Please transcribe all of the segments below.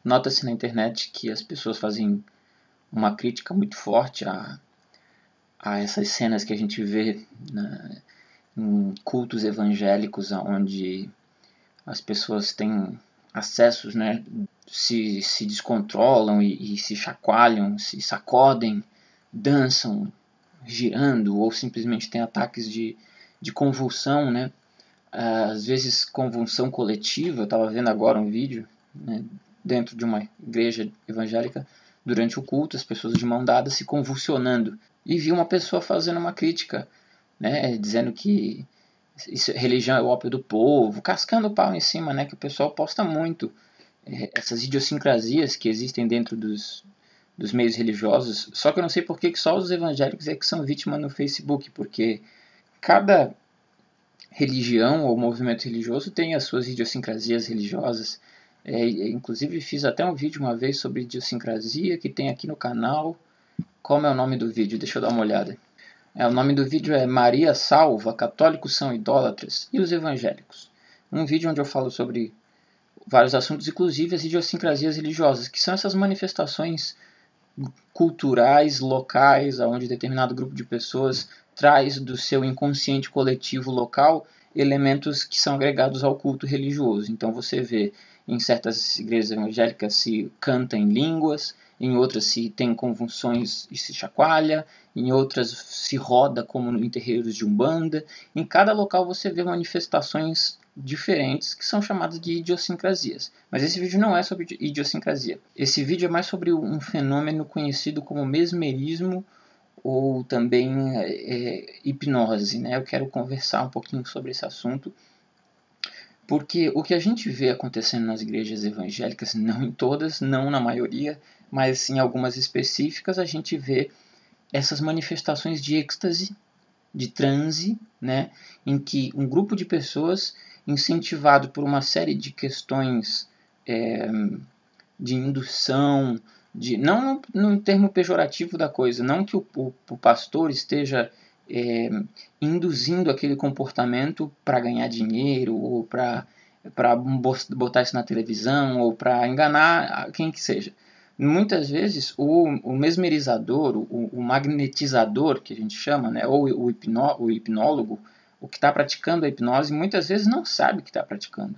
Nota-se na internet que as pessoas fazem uma crítica muito forte a essas cenas que a gente vê em cultos evangélicos, onde as pessoas têm acessos, né, se descontrolam e se chacoalham, se sacodem, dançam, girando, ou simplesmente têm ataques de convulsão, né? Às vezes convulsão coletiva. Eu estava vendo agora um vídeo, né, dentro de uma igreja evangélica, durante o culto, as pessoas de mão dada se convulsionando, e vi uma pessoa fazendo uma crítica, né, dizendo que religião é o ópio do povo, cascando o pau em cima, né, que o pessoal posta muito essas idiosincrasias que existem dentro dos meios religiosos. Só que eu não sei por que só os evangélicos é que são vítimas no Facebook, porque cada religião ou movimento religioso tem as suas idiosincrasias religiosas. Inclusive fiz até um vídeo uma vez sobre idiosincrasia que tem aqui no canal. Como é o nome do vídeo? Deixa eu dar uma olhada. O nome do vídeo é Maria Salva, Católicos são idólatras e os evangélicos. Um vídeo onde eu falo sobre vários assuntos, inclusive as idiosincrasias religiosas, que são essas manifestações culturais, locais, onde determinado grupo de pessoas traz do seu inconsciente coletivo local elementos que são agregados ao culto religioso. Então você vê em certas igrejas evangélicas se canta em línguas, em outras se tem convulsões e se chacoalha, em outras se roda como em terreiros de umbanda. Em cada local você vê manifestações diferentes que são chamadas de idiosincrasias. Mas esse vídeo não é sobre idiosincrasia. Esse vídeo é mais sobre um fenômeno conhecido como mesmerismo ou também hipnose, né? Eu quero conversar um pouquinho sobre esse assunto, porque o que a gente vê acontecendo nas igrejas evangélicas, não em todas, não na maioria, mas em algumas específicas, a gente vê essas manifestações de êxtase, de transe, né? Em que um grupo de pessoas, incentivado por uma série de questões de indução, não no termo pejorativo da coisa, não que o pastor esteja induzindo aquele comportamento para ganhar dinheiro, ou para botar isso na televisão, ou para enganar quem que seja. Muitas vezes o mesmerizador, o magnetizador, que a gente chama, né, ou o hipnólogo, o que está praticando a hipnose, muitas vezes não sabe que está praticando,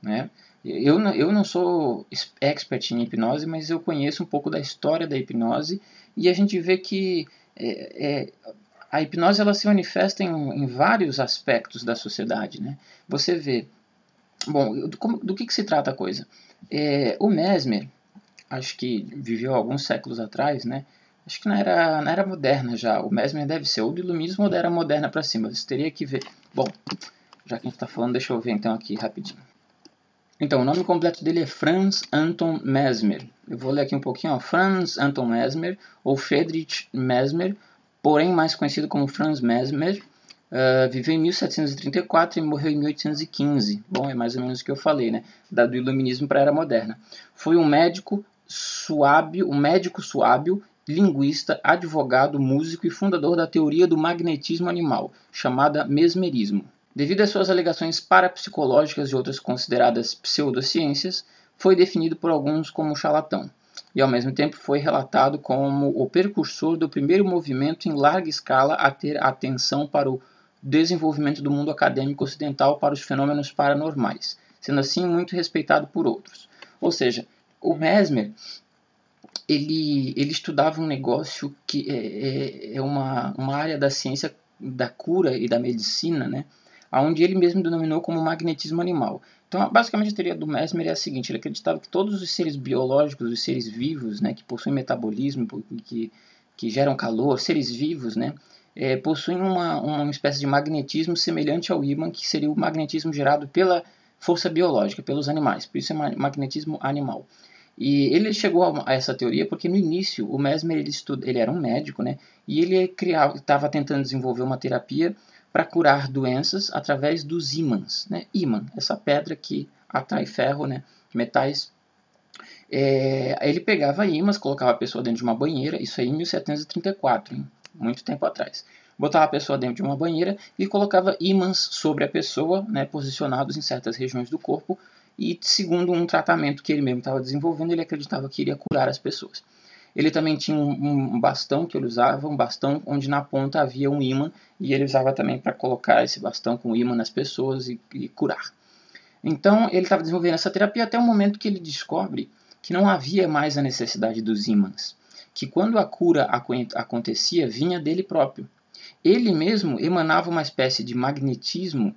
né? Eu não sou expert em hipnose, mas eu conheço um pouco da história da hipnose, e a gente vê que a hipnose ela se manifesta em vários aspectos da sociedade, né? Você vê... Bom, do que se trata a coisa? O Mesmer, acho que viveu alguns séculos atrás, né? Acho que na era moderna já. O Mesmer deve ser ou do Iluminismo ou da Era Moderna para cima. Você teria que ver... Bom, já que a gente está falando, deixa eu ver então aqui rapidinho. Então, o nome completo dele é Franz Anton Mesmer. Eu vou ler aqui um pouquinho. Ó. Franz Anton Mesmer, ou Friedrich Mesmer, porém mais conhecido como Franz Mesmer, viveu em 1734 e morreu em 1815. Bom, é mais ou menos o que eu falei, né? Do Iluminismo para a Era Moderna. Foi um médico suábio, linguista, advogado, músico e fundador da teoria do magnetismo animal, chamada mesmerismo. Devido às suas alegações parapsicológicas e outras consideradas pseudociências, foi definido por alguns como charlatão, e ao mesmo tempo foi relatado como o precursor do primeiro movimento em larga escala a ter atenção para o desenvolvimento do mundo acadêmico ocidental para os fenômenos paranormais, sendo assim muito respeitado por outros. Ou seja, o Mesmer ele estudava um negócio que é uma área da ciência da cura e da medicina, né? Onde ele mesmo denominou como magnetismo animal. Então, basicamente, a teoria do Mesmer é a seguinte: ele acreditava que todos os seres biológicos, os seres vivos, né, que possuem metabolismo, que geram calor, seres vivos, né, possuem uma espécie de magnetismo semelhante ao ímã, que seria o magnetismo gerado pela força biológica, pelos animais. Por isso é magnetismo animal. E ele chegou a essa teoria porque no início o Mesmer ele era um médico, né, e ele estava tentando desenvolver uma terapia para curar doenças através dos ímãs, né? Ímã, essa pedra que atrai ferro, né? Metais. Ele pegava ímãs, colocava a pessoa dentro de uma banheira, isso aí em 1734, hein? Muito tempo atrás. Botava a pessoa dentro de uma banheira e colocava ímãs sobre a pessoa, né? Posicionados em certas regiões do corpo, e segundo um tratamento que ele mesmo estava desenvolvendo, ele acreditava que iria curar as pessoas. Ele também tinha um bastão que ele usava, um bastão onde na ponta havia um ímã, e ele usava também para colocar esse bastão com ímã nas pessoas e curar. Então ele estava desenvolvendo essa terapia até o momento que ele descobre que não havia mais a necessidade dos ímãs, que quando a cura acontecia, vinha dele próprio. Ele mesmo emanava uma espécie de magnetismo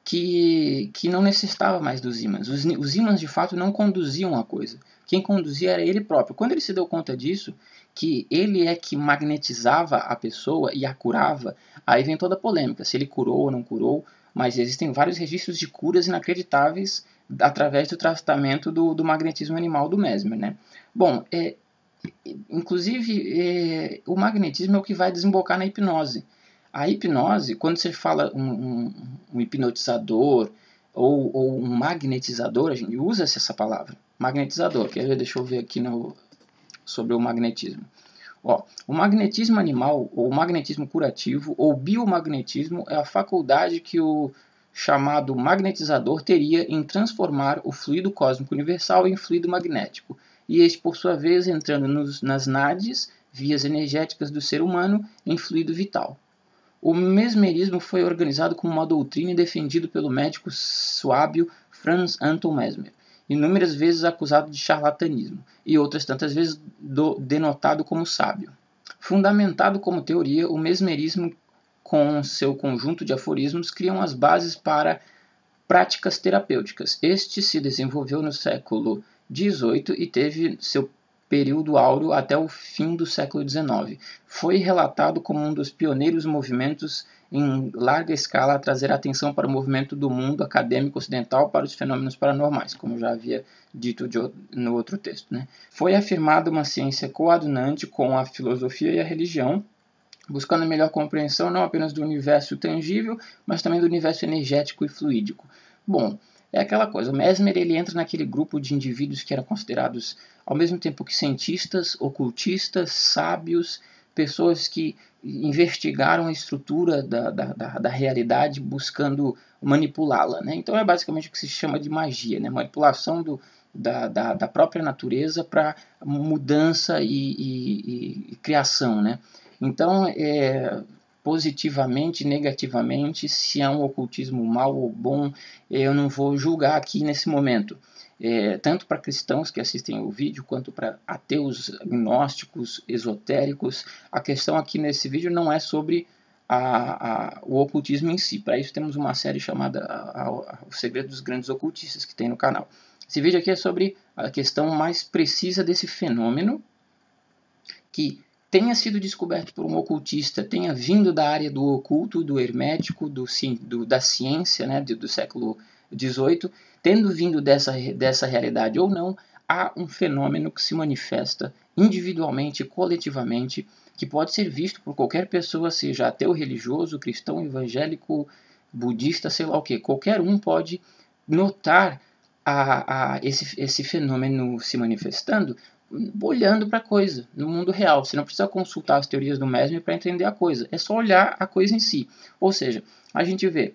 que não necessitava mais dos ímãs. Os ímãs de fato não conduziam a coisa. Quem conduzia era ele próprio. Quando ele se deu conta disso, que ele é que magnetizava a pessoa e a curava, aí vem toda a polêmica, se ele curou ou não curou, mas existem vários registros de curas inacreditáveis através do tratamento do magnetismo animal do Mesmer, né? Bom, inclusive, o magnetismo é o que vai desembocar na hipnose. A hipnose, quando você fala um hipnotizador ou um magnetizador, a gente usa essa palavra, magnetizador. Quer ver? Deixa eu ver aqui sobre o magnetismo. Ó, o magnetismo animal, ou magnetismo curativo, ou biomagnetismo, é a faculdade que o chamado magnetizador teria em transformar o fluido cósmico universal em fluido magnético, e este, por sua vez, entrando nas nádias, vias energéticas do ser humano, em fluido vital. O mesmerismo foi organizado como uma doutrina e defendido pelo médico suábio Franz Anton Mesmer, inúmeras vezes acusado de charlatanismo, e outras tantas vezes denotado como sábio. Fundamentado como teoria, o mesmerismo, com seu conjunto de aforismos, criam as bases para práticas terapêuticas. Este se desenvolveu no século XVIII e teve seu período áureo até o fim do século XIX. Foi relatado como um dos pioneiros movimentos em larga escala a trazer atenção para o movimento do mundo acadêmico ocidental para os fenômenos paranormais, como já havia dito no outro texto, né? Foi afirmada uma ciência coadunante com a filosofia e a religião, buscando a melhor compreensão não apenas do universo tangível, mas também do universo energético e fluídico. Bom, é aquela coisa, o Mesmer ele entra naquele grupo de indivíduos que eram considerados ao mesmo tempo que cientistas, ocultistas, sábios, pessoas que investigaram a estrutura da realidade buscando manipulá-la, né? Então é basicamente o que se chama de magia, né? Manipulação da própria natureza para mudança e criação, né? Então, positivamente, negativamente, se é um ocultismo mau ou bom, eu não vou julgar aqui nesse momento. Tanto para cristãos que assistem o vídeo, quanto para ateus, agnósticos, esotéricos. A questão aqui nesse vídeo não é sobre o ocultismo em si. Para isso temos uma série chamada O Segredo dos Grandes Ocultistas, que tem no canal. Esse vídeo aqui é sobre a questão mais precisa desse fenômeno, que tenha sido descoberto por um ocultista, tenha vindo da área do oculto, do hermético, da ciência, né, do século XVIII, tendo vindo dessa realidade ou não, há um fenômeno que se manifesta individualmente, coletivamente, que pode ser visto por qualquer pessoa, seja ateu, religioso, cristão, evangélico, budista, sei lá o que. Qualquer um pode notar esse fenômeno se manifestando olhando para a coisa, no mundo real. Você não precisa consultar as teorias do Mesmer para entender a coisa, é só olhar a coisa em si. Ou seja, a gente vê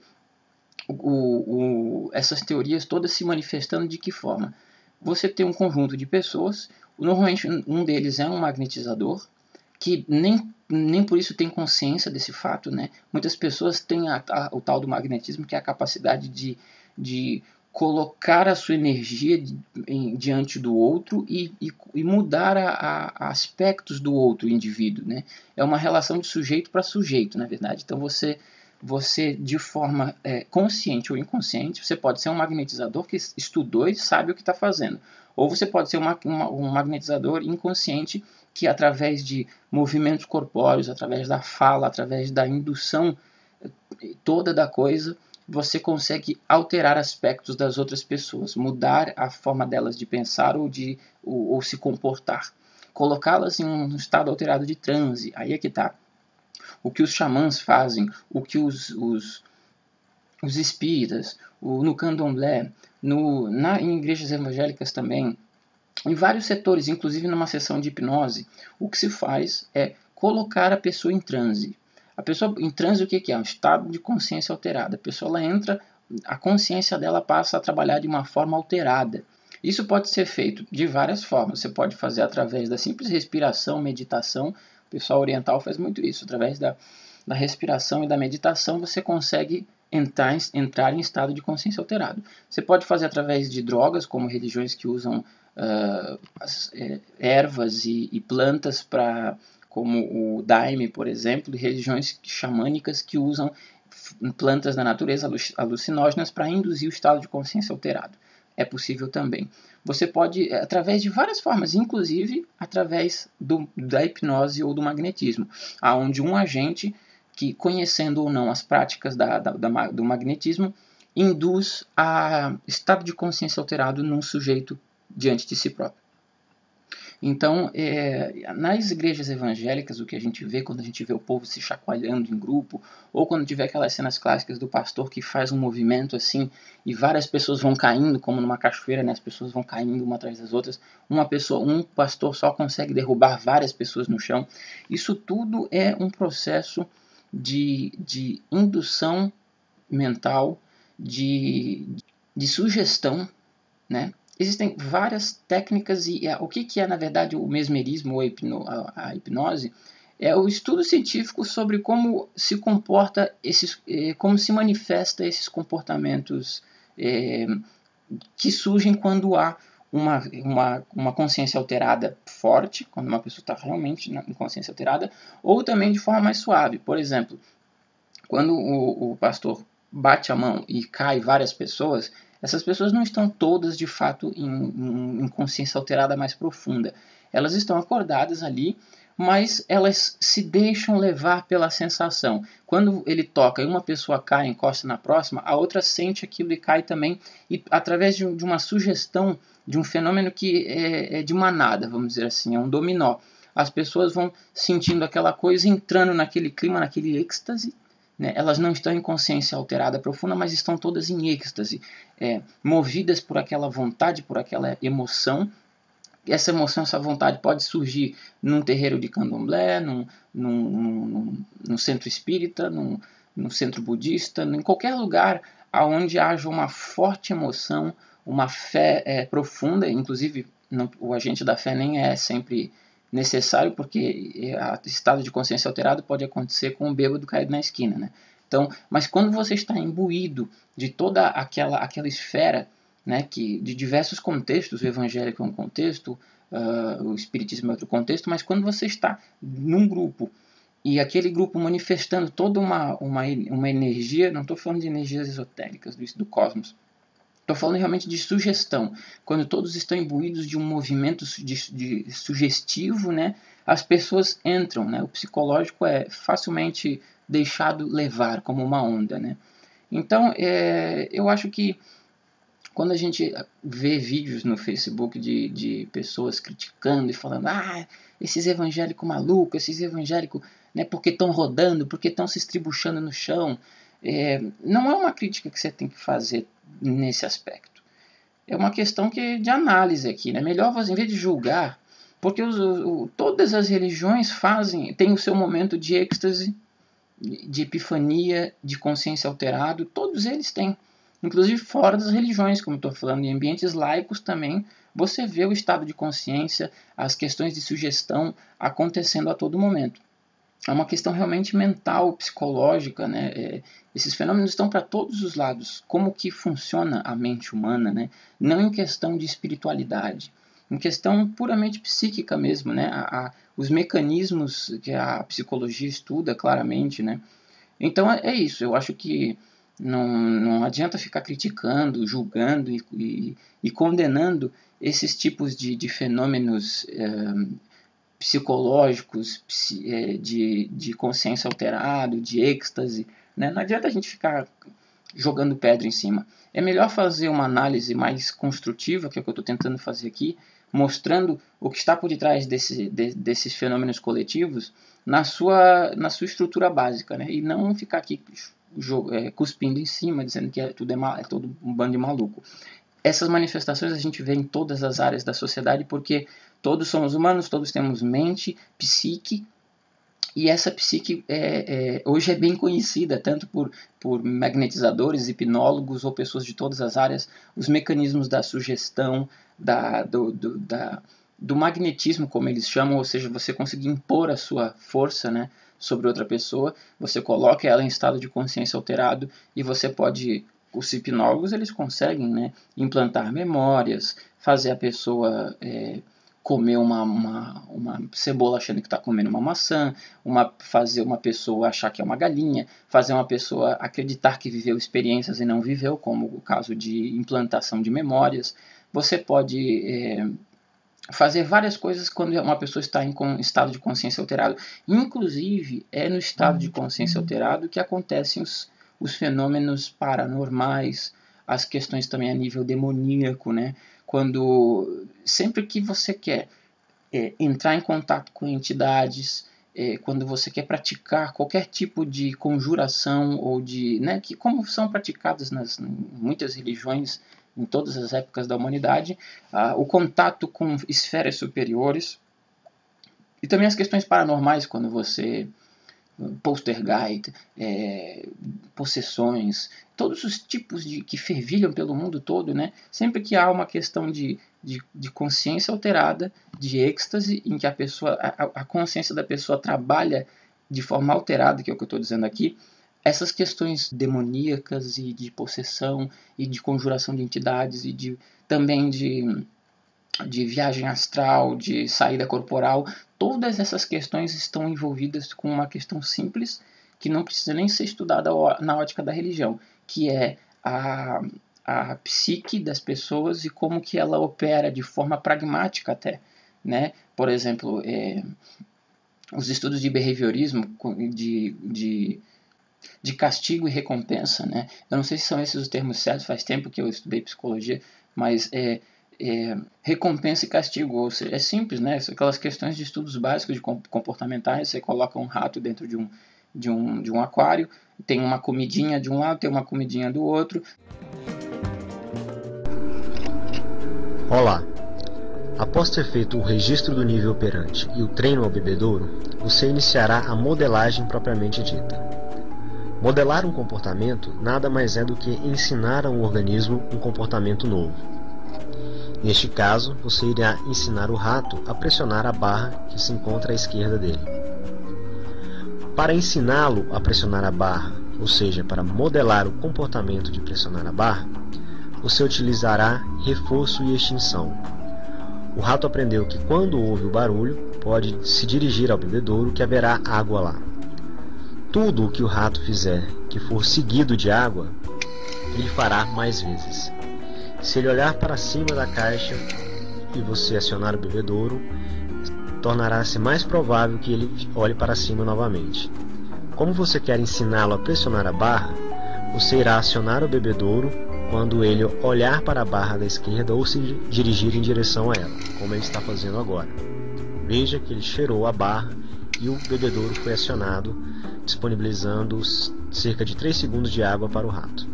essas teorias todas se manifestando de que forma? Você tem um conjunto de pessoas, normalmente um deles é um magnetizador, que nem por isso tem consciência desse fato, né? Muitas pessoas têm o tal do magnetismo, que é a capacidade de colocar a sua energia diante do outro e mudar aspectos do outro indivíduo, né? É uma relação de sujeito para sujeito, na verdade. Então você de forma consciente ou inconsciente, você pode ser um magnetizador que estudou e sabe o que está fazendo. Ou você pode ser um magnetizador inconsciente que, através de movimentos corpóreos, através da fala, através da indução toda da coisa, você consegue alterar aspectos das outras pessoas, mudar a forma delas de pensar ou se comportar, colocá-las em um estado alterado de transe. Aí é que está. O que os xamãs fazem, o que os espíritas, no candomblé, em igrejas evangélicas também, em vários setores, inclusive numa sessão de hipnose, o que se faz é colocar a pessoa em transe. A pessoa em transe, o que é? Um estado de consciência alterada. A pessoa ela entra a consciência dela passa a trabalhar de uma forma alterada. Isso pode ser feito de várias formas. Você pode fazer através da simples respiração, meditação. O pessoal oriental faz muito isso. Através da respiração e da meditação, você consegue entrar em estado de consciência alterado. Você pode fazer através de drogas, como religiões que usam ervas e plantas como o daime, por exemplo, e religiões xamânicas que usam plantas da natureza alucinógenas para induzir o estado de consciência alterado. É possível também. Você pode, através de várias formas, inclusive através da hipnose ou do magnetismo, onde um agente que, conhecendo ou não as práticas do magnetismo, induz a estado de consciência alterado num sujeito diante de si próprio. Então, nas igrejas evangélicas, o que a gente vê quando a gente vê o povo se chacoalhando em grupo, ou quando tiver aquelas cenas clássicas do pastor que faz um movimento assim, e várias pessoas vão caindo, como numa cachoeira, né, as pessoas vão caindo uma atrás das outras, um pastor só consegue derrubar várias pessoas no chão. Isso tudo é um processo de indução mental, de sugestão, né? Existem várias técnicas e o que é, na verdade, o mesmerismo ou a hipnose? É o estudo científico sobre como se comporta como se manifesta esses comportamentos que surgem quando há uma consciência alterada forte, quando uma pessoa está realmente em consciência alterada, ou também de forma mais suave. Por exemplo, quando o pastor bate a mão e cai várias pessoas, essas pessoas não estão todas de fato em consciência alterada mais profunda. Elas estão acordadas ali, mas elas se deixam levar pela sensação. Quando ele toca e uma pessoa cai, encosta na próxima, a outra sente aquilo e cai também, e através de uma sugestão, de um fenômeno que é de manada, vamos dizer assim, é um dominó. As pessoas vão sentindo aquela coisa, entrando naquele clima, naquele êxtase, né? Elas não estão em consciência alterada profunda, mas estão todas em êxtase, movidas por aquela vontade, por aquela emoção. Essa emoção, essa vontade pode surgir num terreiro de candomblé, num centro espírita, num centro budista, em qualquer lugar onde haja uma forte emoção, uma fé profunda. Inclusive, o agente da fé nem é sempre necessário, porque estado de consciência alterado pode acontecer com um bêbado caído na esquina, né? Então, mas quando você está imbuído de toda aquela esfera, né, que de diversos contextos, o evangélico é um contexto, o espiritismo é outro contexto, mas quando você está num grupo e aquele grupo manifestando toda uma energia, não estou falando de energias esotéricas do cosmos, estou falando realmente de sugestão. Quando todos estão imbuídos de um movimento de sugestivo, né, as pessoas entram, né, o psicológico é facilmente deixado levar como uma onda, né. Então, eu acho que quando a gente vê vídeos no Facebook de pessoas criticando e falando, esses evangélicos malucos, esses evangélicos, né, porque estão rodando, porque estão se estribuchando no chão, não é uma crítica que você tem que fazer nesse aspecto. É uma questão de análise aqui, né? Melhor você, em vez de julgar, porque todas as religiões têm o seu momento de êxtase, de epifania, de consciência alterado, todos eles têm. Inclusive fora das religiões, como estou falando, em ambientes laicos também, você vê o estado de consciência, as questões de sugestão acontecendo a todo momento. É uma questão realmente mental, psicológica, né? Esses fenômenos estão para todos os lados. Como que funciona a mente humana, né? Não em questão de espiritualidade, em questão puramente psíquica mesmo, né? Os mecanismos que a psicologia estuda claramente, né? Então é isso. Eu acho que não adianta ficar criticando, julgando e condenando esses tipos de fenômenos psicológicos, de consciência alterado, de êxtase, né? Não adianta a gente ficar jogando pedra em cima. É melhor fazer uma análise mais construtiva, que é o que eu estou tentando fazer aqui, mostrando o que está por detrás desses fenômenos coletivos na sua estrutura básica, né? E não ficar aqui cuspindo em cima, dizendo que tudo é todo um bando de maluco. Essas manifestações a gente vê em todas as áreas da sociedade, porque todos somos humanos, todos temos mente, psique, E essa psique hoje é bem conhecida, tanto por magnetizadores, hipnólogos ou pessoas de todas as áreas, os mecanismos da sugestão, do magnetismo, como eles chamam, ou seja, você conseguir impor a sua força, né, sobre outra pessoa, você coloca ela em estado de consciência alterado e você pode... Os hipnólogos, eles conseguem, né, implantar memórias, fazer a pessoa... comer uma cebola achando que está comendo uma maçã, fazer uma pessoa achar que é uma galinha, fazer uma pessoa acreditar que viveu experiências e não viveu, como o caso de implantação de memórias. Você pode fazer várias coisas quando uma pessoa está em estado de consciência alterado. Inclusive, é no estado de consciência alterado que acontecem os fenômenos paranormais, as questões também a nível demoníaco, né? Sempre que você quer entrar em contato com entidades, quando você quer praticar qualquer tipo de conjuração ou né, que como são praticadas em muitas religiões em todas as épocas da humanidade, o contato com esferas superiores e também as questões paranormais, quando você... poltergeist, possessões, todos os tipos que fervilham pelo mundo todo, né? Sempre que há uma questão de consciência alterada, de êxtase, em que a consciência da pessoa trabalha de forma alterada, que é o que eu estou dizendo aqui, essas questões demoníacas e de possessão e de conjuração de entidades e também de viagem astral, de saída corporal, todas essas questões estão envolvidas com uma questão simples que não precisa nem ser estudada na ótica da religião, que é a psique das pessoas e como que ela opera de forma pragmática até, né? Por exemplo, os estudos de behaviorismo, de castigo e recompensa, né? Eu não sei se são esses os termos certos, faz tempo que eu estudei psicologia, mas recompensa e castigo, ou seja, é simples, né? Aquelas questões de estudos básicos de comportamentais, você coloca um rato dentro de um aquário, tem uma comidinha de um lado, tem uma comidinha do outro. Olá! Após ter feito o registro do nível operante e o treino ao bebedouro, você iniciará a modelagem propriamente dita. Modelar um comportamento nada mais é do que ensinar a um organismo um comportamento novo. Neste caso, você irá ensinar o rato a pressionar a barra que se encontra à esquerda dele. Para ensiná-lo a pressionar a barra, ou seja, para modelar o comportamento de pressionar a barra, você utilizará reforço e extinção. O rato aprendeu que quando ouve o barulho, pode se dirigir ao bebedouro que haverá água lá. Tudo o que o rato fizer que for seguido de água, ele fará mais vezes. Se ele olhar para cima da caixa e você acionar o bebedouro, tornará-se mais provável que ele olhe para cima novamente. Como você quer ensiná-lo a pressionar a barra, você irá acionar o bebedouro quando ele olhar para a barra da esquerda ou se dirigir em direção a ela, como ele está fazendo agora. Veja que ele cheirou a barra e o bebedouro foi acionado, disponibilizando cerca de 3 segundos de água para o rato.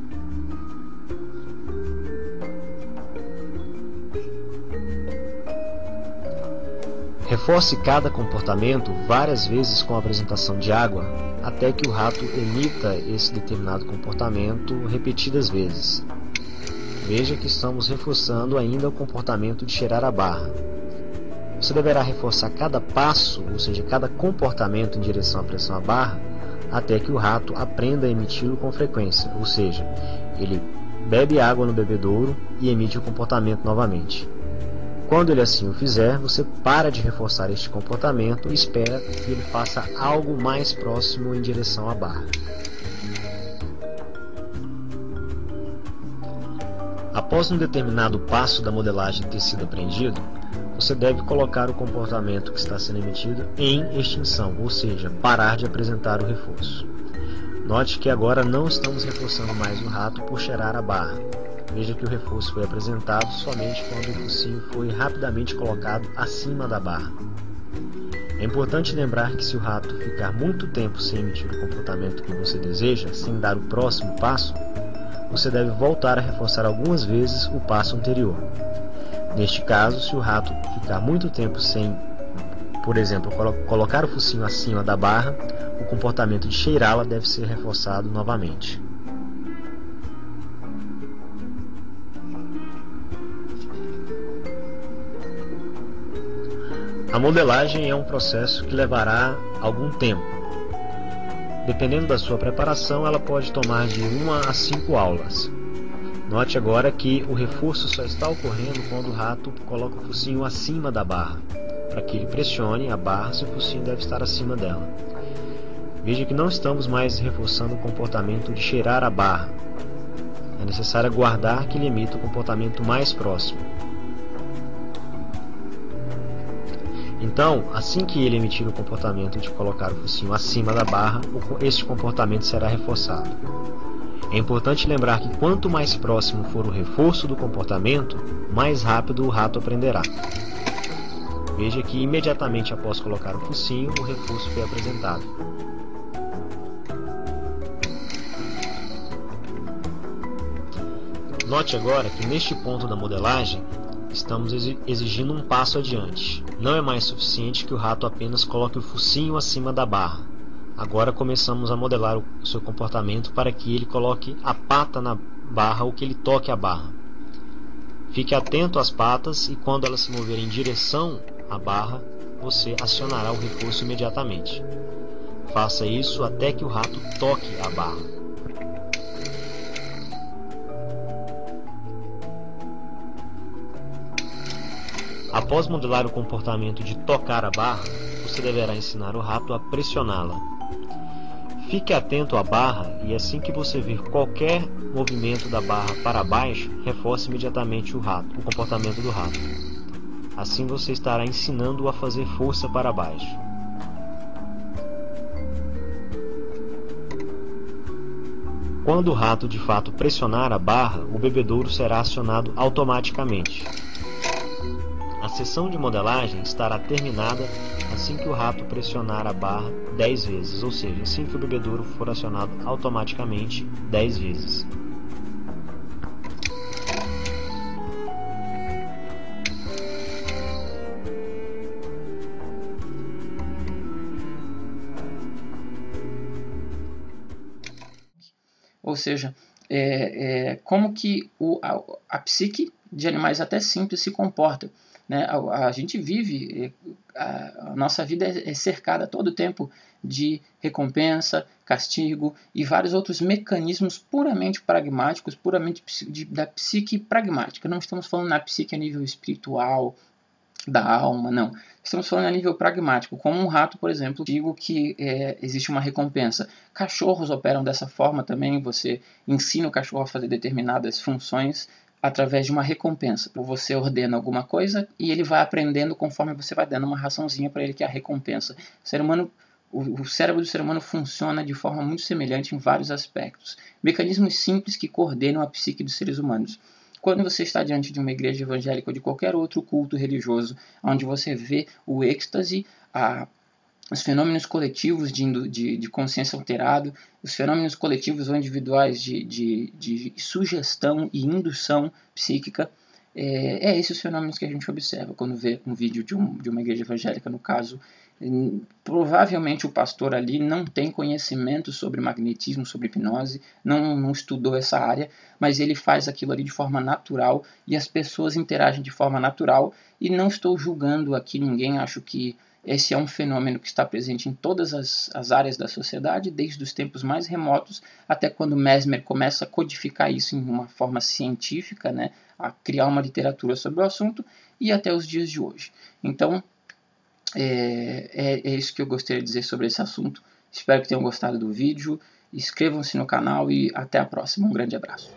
Reforce cada comportamento várias vezes com a apresentação de água, até que o rato emita esse determinado comportamento repetidas vezes. Veja que estamos reforçando ainda o comportamento de cheirar a barra. Você deverá reforçar cada passo, ou seja, cada comportamento em direção à pressão à barra, até que o rato aprenda a emiti-lo com frequência, ou seja, ele bebe água no bebedouro e emite o comportamento novamente. Quando ele assim o fizer, você para de reforçar este comportamento e espera que ele faça algo mais próximo em direção à barra. Após um determinado passo da modelagem ter sido aprendido, você deve colocar o comportamento que está sendo emitido em extinção, ou seja, parar de apresentar o reforço. Note que agora não estamos reforçando mais o rato por cheirar a barra. Veja que o reforço foi apresentado somente quando o focinho foi rapidamente colocado acima da barra. É importante lembrar que se o rato ficar muito tempo sem emitir o comportamento que você deseja, sem dar o próximo passo, você deve voltar a reforçar algumas vezes o passo anterior. Neste caso, se o rato ficar muito tempo sem por exemplo, colocar o focinho acima da barra, o comportamento de cheirá-la deve ser reforçado novamente. A modelagem é um processo que levará algum tempo. Dependendo da sua preparação, ela pode tomar de 1 a 5 aulas. Note agora que o reforço só está ocorrendo quando o rato coloca o focinho acima da barra, para que ele pressione a barra se o focinho deve estar acima dela. Veja que não estamos mais reforçando o comportamento de cheirar a barra. É necessário aguardar que ele emita o comportamento mais próximo. Então, assim que ele emitir o comportamento de colocar o focinho acima da barra, este comportamento será reforçado. É importante lembrar que quanto mais próximo for o reforço do comportamento, mais rápido o rato aprenderá. Veja que imediatamente após colocar o focinho, o reforço foi apresentado. Note agora que neste ponto da modelagem, estamos exigindo um passo adiante. Não é mais suficiente que o rato apenas coloque o focinho acima da barra. Agora começamos a modelar o seu comportamento para que ele coloque a pata na barra ou que ele toque a barra. Fique atento às patas e quando elas se moverem em direção à barra, você acionará o reforço imediatamente. Faça isso até que o rato toque a barra. Após modelar o comportamento de tocar a barra, você deverá ensinar o rato a pressioná-la. Fique atento à barra e assim que você ver qualquer movimento da barra para baixo, reforce imediatamente o comportamento do rato. Assim você estará ensinando-o a fazer força para baixo. Quando o rato de fato pressionar a barra, o bebedouro será acionado automaticamente. A sessão de modelagem estará terminada assim que o rato pressionar a barra 10 vezes, ou seja, assim que o bebedouro for acionado automaticamente 10 vezes. Ou seja, como que a psique de animais até simples se comporta. Né? A gente vive, a nossa vida é cercada todo o tempo de recompensa, castigo e vários outros mecanismos puramente pragmáticos, puramente da psique pragmática. Não estamos falando na psique a nível espiritual, da alma, não. Estamos falando a nível pragmático. Como um rato, por exemplo, digo que existe uma recompensa. Cachorros operam dessa forma também. Você ensina o cachorro a fazer determinadas funções através de uma recompensa. Você ordena alguma coisa e ele vai aprendendo conforme você vai dando uma raçãozinha para ele, que é a recompensa. O cérebro do ser humano funciona de forma muito semelhante em vários aspectos. Mecanismos simples que coordenam a psique dos seres humanos. Quando você está diante de uma igreja evangélica ou de qualquer outro culto religioso, onde você vê o êxtase, os fenômenos coletivos de consciência alterada, os fenômenos coletivos ou individuais de sugestão e indução psíquica, esses os fenômenos que a gente observa quando vê um vídeo de uma igreja evangélica, no caso. Provavelmente o pastor ali não tem conhecimento sobre magnetismo, sobre hipnose, não estudou essa área, mas ele faz aquilo ali de forma natural e as pessoas interagem de forma natural, e não estou julgando aqui ninguém, acho que esse é um fenômeno que está presente em todas as áreas da sociedade, desde os tempos mais remotos até quando Mesmer começa a codificar isso em uma forma científica, né, a criar uma literatura sobre o assunto, e até os dias de hoje. Então, é isso que eu gostaria de dizer sobre esse assunto. Espero que tenham gostado do vídeo. Inscrevam-se no canal e até a próxima. Um grande abraço.